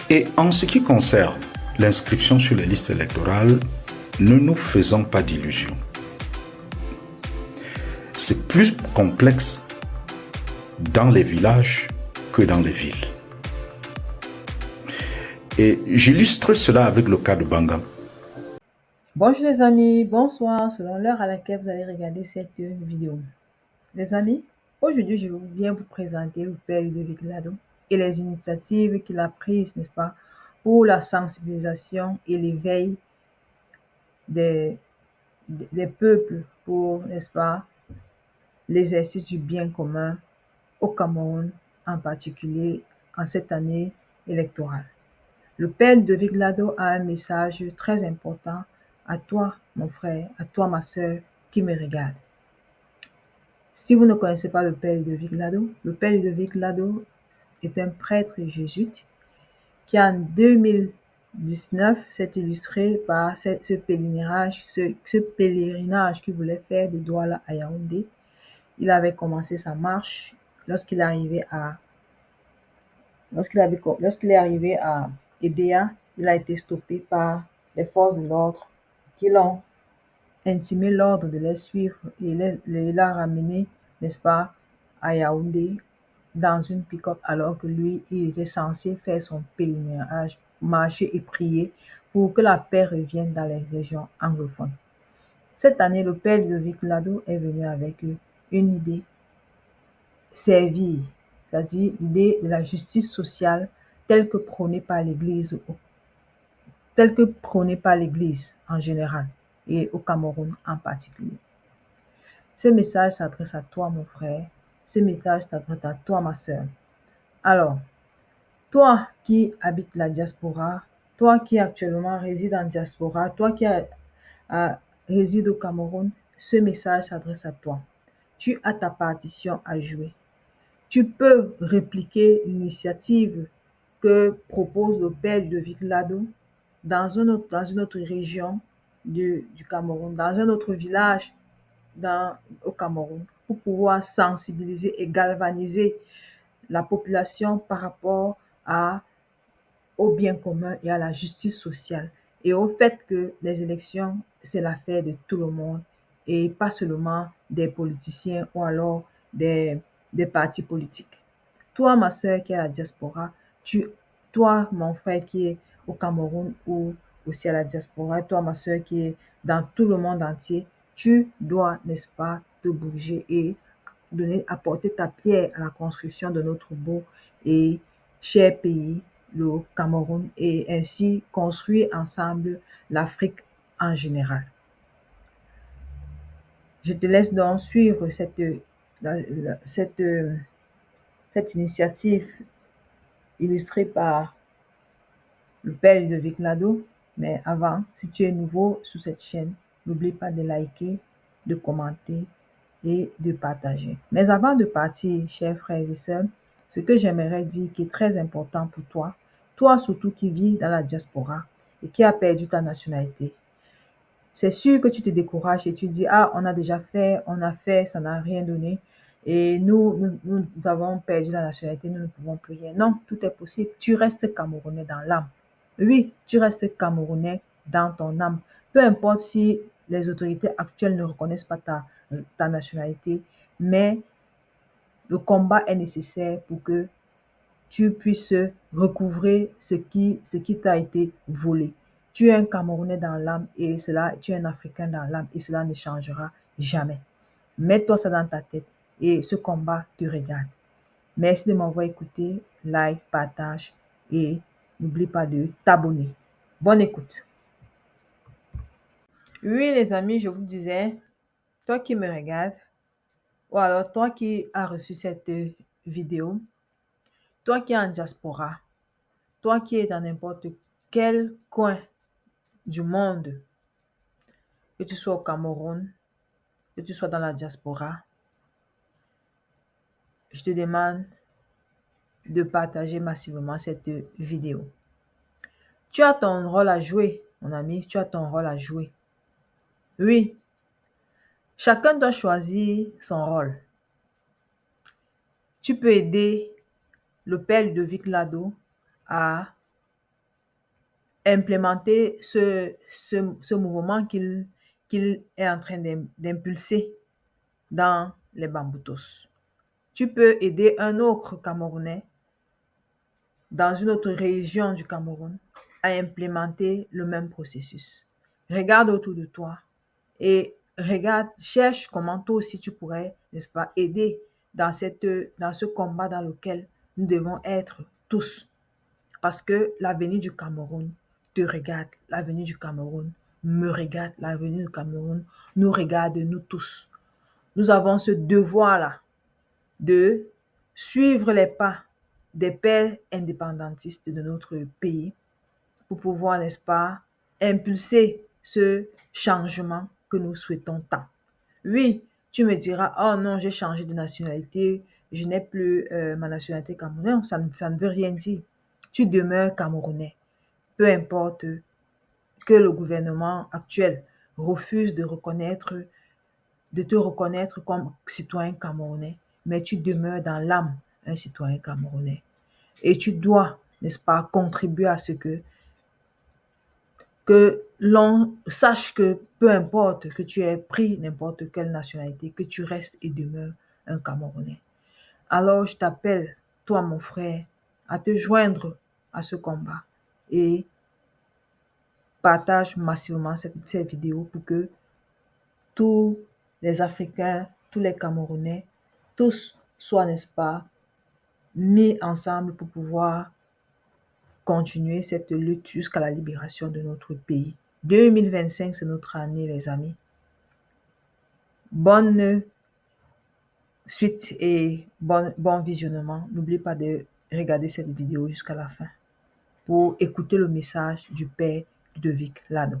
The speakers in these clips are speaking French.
Et en ce qui concerne l'inscription sur les listes électorales, ne nous faisons pas d'illusions. C'est plus complexe dans les villages que dans les villes. Et j'illustre cela avec le cas de Bangam. Bonjour les amis, bonsoir, selon l'heure à laquelle vous allez regarder cette vidéo. Les amis, aujourd'hui je viens vous présenter le père Ludovic Lado et les initiatives qu'il a prises, n'est-ce pas, pour la sensibilisation et l'éveil des peuples pour, n'est-ce pas, l'exercice du bien commun au Cameroun, en particulier en cette année électorale. Le père Ludovic Lado a un message très important à toi, mon frère, à toi, ma sœur, qui me regarde. Si vous ne connaissez pas le père Ludovic Lado, le père Ludovic Lado est un prêtre jésuite qui en 2019 s'est illustré par ce pèlerinage qu'il voulait faire de Douala à Yaoundé. Il avait commencé sa marche lorsqu'il est arrivé à Edea. Il a été stoppé par les forces de l'ordre qui l'ont intimé l'ordre de les suivre et l'a ramené, n'est-ce pas, à Yaoundé dans une pick-up alors que lui, il était censé faire son pèlerinage, marcher et prier pour que la paix revienne dans les régions anglophones. Cette année, le père Ludovic Lado est venu avec une idée, servir, c'est-à-dire l'idée de la justice sociale telle que prônée par l'Église en général et au Cameroun en particulier. Ce message s'adresse à toi, mon frère. Ce message s'adresse à toi, ma sœur. Alors, toi qui habites la diaspora, toi qui actuellement réside en diaspora, toi qui réside au Cameroun, ce message s'adresse à toi. Tu as ta partition à jouer. Tu peux répliquer l'initiative que propose le père Ludovic Lado dans une autre région du Cameroun, dans un autre village au Cameroun, pour pouvoir sensibiliser et galvaniser la population par rapport au bien commun et à la justice sociale et au fait que les élections, c'est l'affaire de tout le monde et pas seulement des politiciens ou alors des partis politiques. Toi, ma soeur qui est à la diaspora, toi, mon frère qui est au Cameroun ou aussi à la diaspora, toi, ma soeur qui est dans tout le monde entier, tu dois, n'est-ce pas, te bouger et apporter ta pierre à la construction de notre beau et cher pays, le Cameroun, et ainsi construire ensemble l'Afrique en général. Je te laisse donc suivre cette initiative illustrée par le père Ludovic Lado. Mais avant, si tu es nouveau sur cette chaîne, n'oublie pas de liker, de commenter et de partager. Mais avant de partir, chers frères et sœurs, ce que j'aimerais dire qui est très important pour toi surtout qui vis dans la diaspora et qui a perdu ta nationalité, c'est sûr que tu te décourages et tu dis, ah, on a déjà fait, on a fait, ça n'a rien donné. Et nous avons perdu la nationalité, nous ne pouvons plus rien. Non, tout est possible. Tu restes Camerounais dans l'âme. Oui, tu restes Camerounais dans ton âme. Peu importe si les autorités actuelles ne reconnaissent pas ta nationalité, mais le combat est nécessaire pour que tu puisses recouvrer ce qui t'a été volé. Tu es un Camerounais dans l'âme et tu es un Africain dans l'âme et cela ne changera jamais. Mets-toi ça dans ta tête et ce combat te regarde. Merci de m'avoir écouté, like, partage et n'oublie pas de t'abonner. Bonne écoute. Oui les amis, je vous disais, toi qui me regardes, ou alors toi qui as reçu cette vidéo, toi qui es en diaspora, toi qui es dans n'importe quel coin du monde, que tu sois au Cameroun, que tu sois dans la diaspora, je te demande de partager massivement cette vidéo. Tu as ton rôle à jouer, mon ami, tu as ton rôle à jouer. Oui, chacun doit choisir son rôle. Tu peux aider le père Ludovic Lado à implémenter ce mouvement qu'il est en train d'impulser dans les Bamboutos. Tu peux aider un autre Camerounais dans une autre région du Cameroun à implémenter le même processus. Regarde autour de toi et cherche comment toi aussi tu pourrais, n'est-ce pas, aider dans ce combat dans lequel nous devons être tous. Parce que l'avenir du Cameroun te regarde, l'avenir du Cameroun me regarde, l'avenir du Cameroun nous regarde, nous tous. Nous avons ce devoir-là de suivre les pas des pères indépendantistes de notre pays pour pouvoir, n'est-ce pas, impulser ce changement que nous souhaitons tant. Oui, tu me diras, oh non, j'ai changé de nationalité, je n'ai plus ma nationalité camerounaise, ça ne veut rien dire. Tu demeures camerounais. Peu importe que le gouvernement actuel refuse de te reconnaître comme citoyen camerounais, mais tu demeures dans l'âme un citoyen camerounais. Et tu dois, n'est-ce pas, contribuer à ce que l'on sache que peu importe que tu aies pris n'importe quelle nationalité, que tu restes et demeures un Camerounais. Alors je t'appelle, toi mon frère, à te joindre à ce combat et partage massivement cette vidéo pour que tous les Africains, tous les Camerounais, tous soient, n'est-ce pas, mis ensemble pour pouvoir continuer cette lutte jusqu'à la libération de notre pays. 2025, c'est notre année, les amis. Bonne suite et bon visionnement. N'oubliez pas de regarder cette vidéo jusqu'à la fin pour écouter le message du père Ludovic Lado.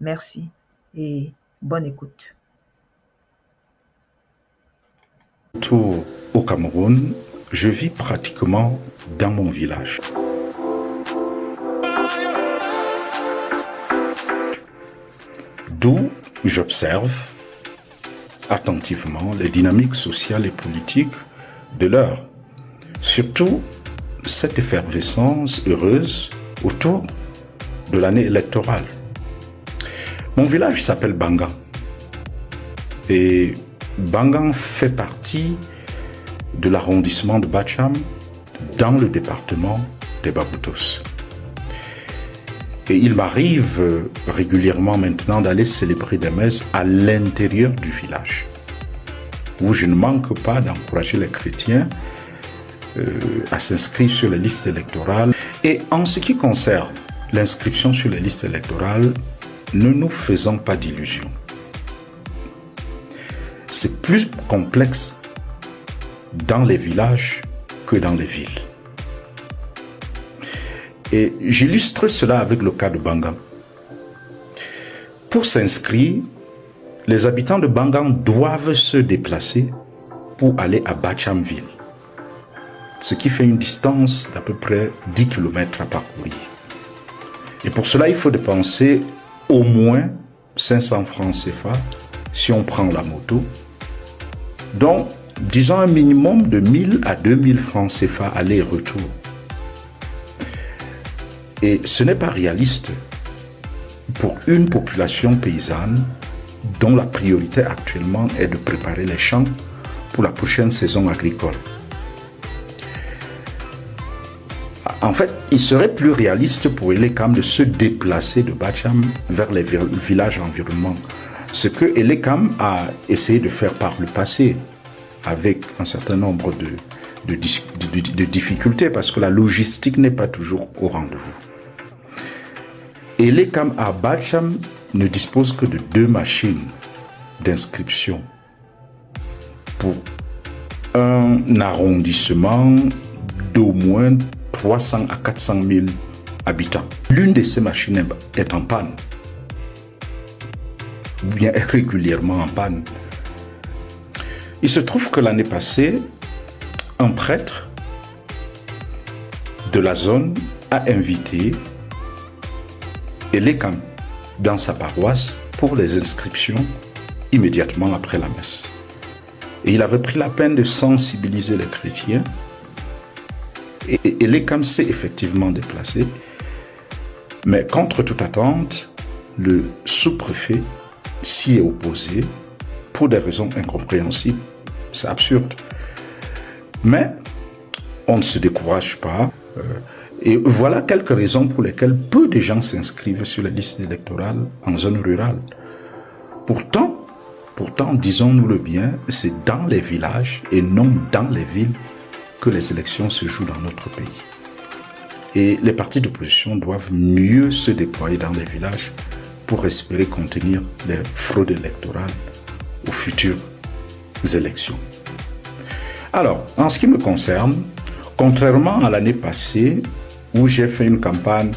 Merci et bonne écoute. Tout au Cameroun, je vis pratiquement dans mon village. D'où j'observe attentivement les dynamiques sociales et politiques de l'heure. Surtout cette effervescence heureuse autour de l'année électorale. Mon village s'appelle Bangan. Et Bangan fait partie de l'arrondissement de Bacham dans le département des Bamboutos. Et il m'arrive régulièrement maintenant d'aller célébrer des messes à l'intérieur du village, où je ne manque pas d'encourager les chrétiens à s'inscrire sur les listes électorales. Et en ce qui concerne l'inscription sur les listes électorales, ne nous faisons pas d'illusions. C'est plus complexe dans les villages que dans les villes. Et j'illustre cela avec le cas de Bangan. Pour s'inscrire, les habitants de Bangan doivent se déplacer pour aller à Bachamville, ce qui fait une distance d'à peu près 10 km à parcourir. Et pour cela, il faut dépenser au moins 500 francs CFA si on prend la moto. Donc, disons un minimum de 1000 à 2000 francs CFA aller-retour. Et ce n'est pas réaliste pour une population paysanne dont la priorité actuellement est de préparer les champs pour la prochaine saison agricole. En fait, il serait plus réaliste pour Elekam de se déplacer de Bacham vers les villages environnants. Ce que Elekam a essayé de faire par le passé, avec un certain nombre de difficultés, parce que la logistique n'est pas toujours au rendez-vous. Elekam à Bacham ne dispose que de 2 machines d'inscription pour un arrondissement d'au moins 300 à 400 000 habitants. L'une de ces machines est en panne, ou bien est régulièrement en panne. Il se trouve que l'année passée, un prêtre de la zone a invité Elekam dans sa paroisse pour les inscriptions immédiatement après la messe. Et il avait pris la peine de sensibiliser les chrétiens. Et Elekam s'est effectivement déplacé. Mais contre toute attente, le sous-préfet s'y est opposé pour des raisons incompréhensibles. C'est absurde. Mais on ne se décourage pas. Et voilà quelques raisons pour lesquelles peu de gens s'inscrivent sur les listes électorales en zone rurale. Pourtant, disons-nous-le bien, c'est dans les villages et non dans les villes que les élections se jouent dans notre pays. Et les partis d'opposition doivent mieux se déployer dans les villages pour espérer contenir les fraudes électorales aux futures élections. Alors, en ce qui me concerne, contrairement à l'année passée où j'ai fait une campagne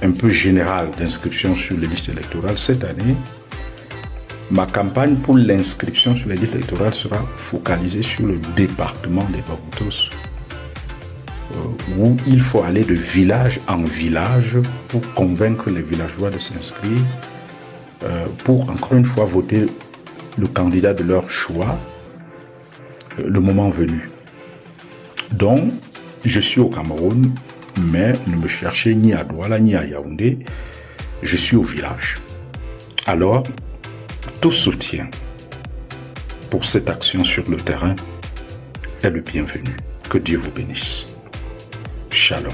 un peu générale d'inscription sur les listes électorales, cette année, ma campagne pour l'inscription sur les listes électorales sera focalisée sur le département des Barbudos, où il faut aller de village en village pour convaincre les villageois de s'inscrire, pour encore une fois voter le candidat de leur choix, le moment venu. Donc, je suis au Cameroun, mais ne me cherchez ni à Douala ni à Yaoundé, je suis au village. Alors, tout soutien pour cette action sur le terrain est le bienvenu. Que Dieu vous bénisse. Shalom.